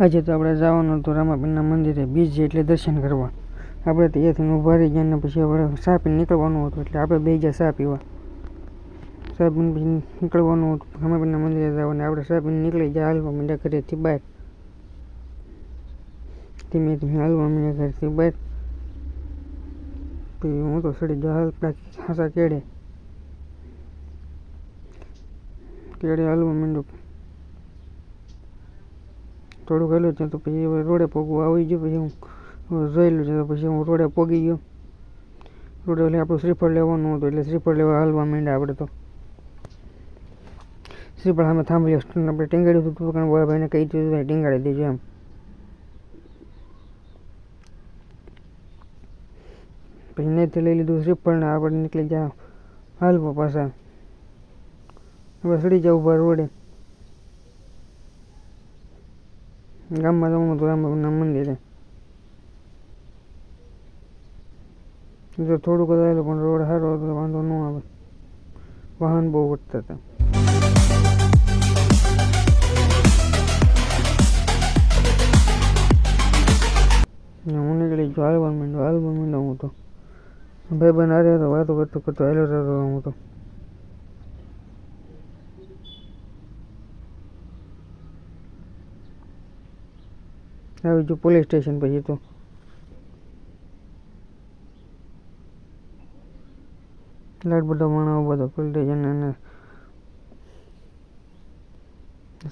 આજે તો આપણે જવાનું હતું રામાપીરના મંદિરે બીજ છે એટલે દર્શન કરવા. આપણે તો અહીંયાથી ઊભા રહી ગયા ને પછી આપણે ચા પીને નીકળવાનું હતું એટલે આપણે બે ગયા ચા પીવા. ચા પીને પછી નીકળવાનું હતું રામાપીરના મંદિરે જવાનું. આપણે ચા પીને નીકળી ગયા હાલવા માંડ્યા ઘરેથી બહાર. ધીમે ધીમે હાલવા માંડ્યા ઘરેથી બહાર. પછી હું તો સડી ગયા હાલતા ખાસા કેળે હાલવા માંડ્યો. થોડુંક હેલું છે તો પછી હવે રોડે પગવું આવી ગયું. પછી હું જોયેલું છે તો પછી હું રોડે પગી ગયો. રોડે એટલે આપણું શ્રીફળ લેવાનું હતું એટલે શ્રીફળ લેવા હાલવા માંડ્યા. આપણે તો શ્રીફળ સામે થાંભલી આપણે ટીંગાડ્યું હતું કારણ ભાઈને કહી દીધું ટીંગાડી દેજો એમ. પછી નેથી લઈ લીધું શ્રીફળને આપણે નીકળી ગયા હાલવા પાછા. હવે સડી જાવ ઉભા રોડે. ગામમાં જવાનું હતું રામાપીરના મંદિરે. જો થોડુંક જ આવેલું પણ રોડ સારો હતો વાંધો ન આવે. વાહન બહુ વધતા હતા. હું નીકળી ગયો હાલવા માંડ્યો હું તો. ભાઈબંધ હારે હતો વાતો કરતો હાલ્યો હતો હું તો. આવી ગયું પોલીસ સ્ટેશન. પછી તો લાઈટ બધા માણસ બધા પોલીસ સ્ટેશન અને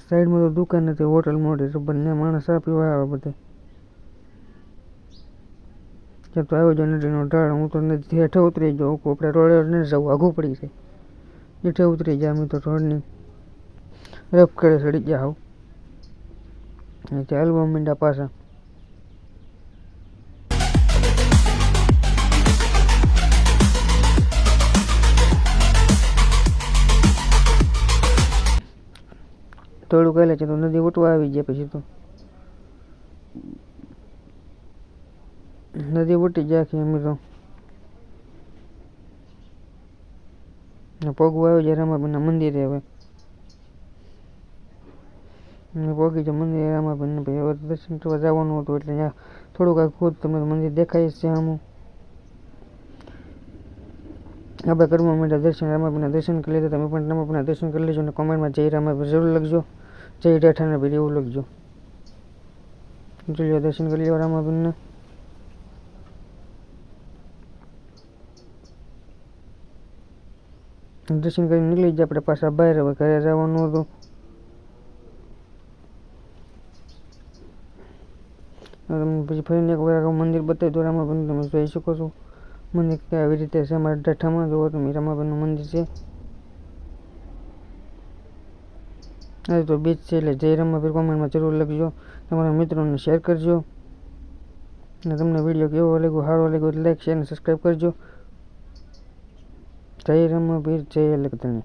સાઈડમાં તો દુકાન હતી હોટલ મોટી બંને માણસ ચા પીવા આવે બધે. ત્યાં તો આવ્યો જ નદીનો ઢાળ. હું તો નદી હેઠે ઉતરી ગયો. આપણે રોડે નહીં જવું આઘું પડી જાય. હેઠે ઉતરી ગયા અમે તો રોડની રફ ખેડે સડી ગયા આવું. હાલવા માંડ્યા પાછા. થોડુંક હાલે છે તો નદી ઉઠવા આવી જાય. પછી તો નદી ઉઠી જાય કે અમે તો પગવા આવી જાય રામાપીરના મંદિરે. હવે પગી છે મંદિરે રામાપીરને. પછી હવે દર્શન કરવા જવાનું હતું એટલે ત્યાં થોડુંક આ ખુદ તમને મંદિર દેખાય છે આમ. આપણે કરવા માંડ્યા દર્શન. રામાપીરના દર્શન કરી લીધા. તમે પણ રામાપીરના દર્શન કરી લેજો અને કોમેન્ટમાં જય રામાપીર જરૂર લખજો. જય ઠાઠાના પીર એવું લખજો. જોઈ દર્શન કરી લેવા રામાપીરના. દર્શન કરીને નીકળી જાય આપણે પાછા બહાર. હવે ઘરે જવાનું હતું. પછી ફરીને એક વાર મંદિર બતાવી દો રામાપીરનું. તમે જોઈ શકો છો મંદિર આવી રીતે છે. અમારા ડાઠામાં જોવો તમે રામાપીરનું મંદિર છે. આજે તો બીચ છે એટલે જય રામાપીર કોમેન્ટમાં જરૂર લખજો. તમારા મિત્રોને શેર કરજો. અને તમને વિડીયો કેવો લાગ્યો સારો લાગ્યો એટલે લાઈક શેર અને સબસ્ક્રાઈબ કરજો. જય રામાપીર જય અલગ તને.